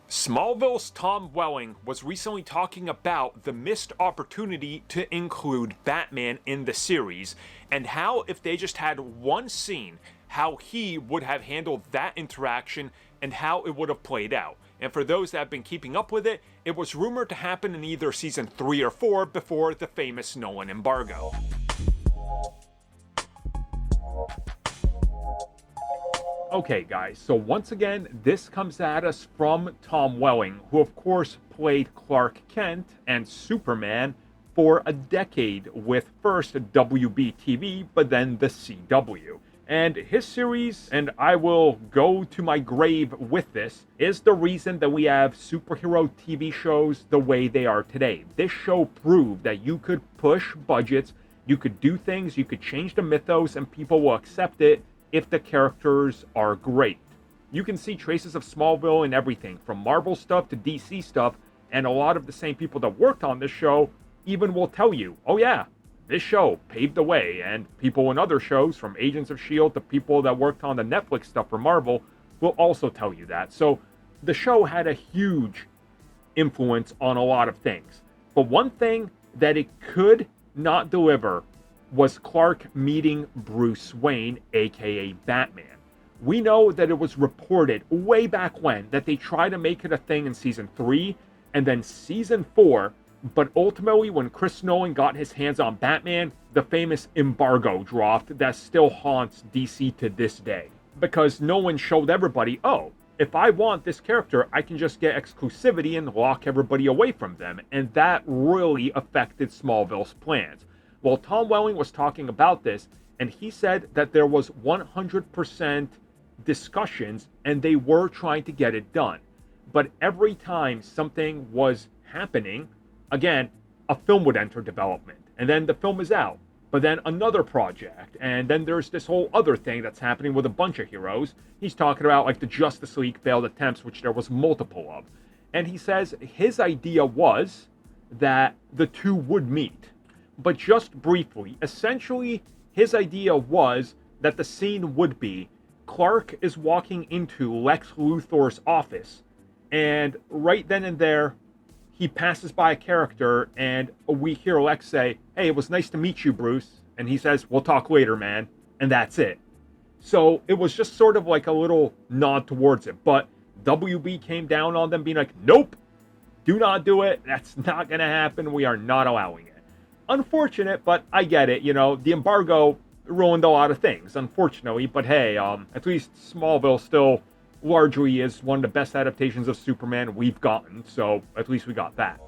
Smallville's Tom Welling was recently talking about the missed opportunity to include Batman in the series, and how if they just had one scene, how he would have handled that interaction and how it would have played out. And for those that have been keeping up with it, it was rumored to happen in either season 3 or 4 before the famous Nolan embargo. Okay guys, so once again, this comes at us from Tom Welling, who of course played Clark Kent and Superman for a decade with first WB-TV, but then the CW. And his series, and I will go to my grave with this, is the reason that we have superhero TV shows the way they are today. This show proved that you could push budgets, you could do things, you could change the mythos, and people will accept it if the characters are great. You can see traces of Smallville in everything, from Marvel stuff to DC stuff, and a lot of the same people that worked on this show even will tell you, oh yeah, this show paved the way, and people in other shows, from Agents of S.H.I.E.L.D. to people that worked on the Netflix stuff for Marvel, will also tell you that. So the show had a huge influence on a lot of things. But one thing that it could not deliver was Clark meeting Bruce Wayne, aka Batman. We know that it was reported way back when that they tried to make it a thing in season 3 and then season 4, but ultimately when Chris Nolan got his hands on Batman, the famous embargo dropped that still haunts DC to this day. Because Nolan showed everybody, oh, if I want this character, I can just get exclusivity and lock everybody away from them, and that really affected Smallville's plans. Well, Tom Welling was talking about this, and he said that there was 100% discussions, and they were trying to get it done. But every time something was happening, again, a film would enter development, and then the film is out. But then another project, and then there's this whole other thing that's happening with a bunch of heroes. He's talking about like the Justice League failed attempts, which there was multiple of. And he says his idea was that the two would meet. But just briefly, essentially, his idea was that the scene would be Clark is walking into Lex Luthor's office, and right then and there, he passes by a character, and we hear Lex say, hey, it was nice to meet you, Bruce. And he says, we'll talk later, man. And that's it. So it was just sort of like a little nod towards it. But WB came down on them, being like, nope, do not do it. That's not going to happen. We are not allowing it. Unfortunate, but I get it. You know, the embargo ruined a lot of things, unfortunately. But hey, at least Smallville still largely is one of the best adaptations of Superman we've gotten. So at least we got that.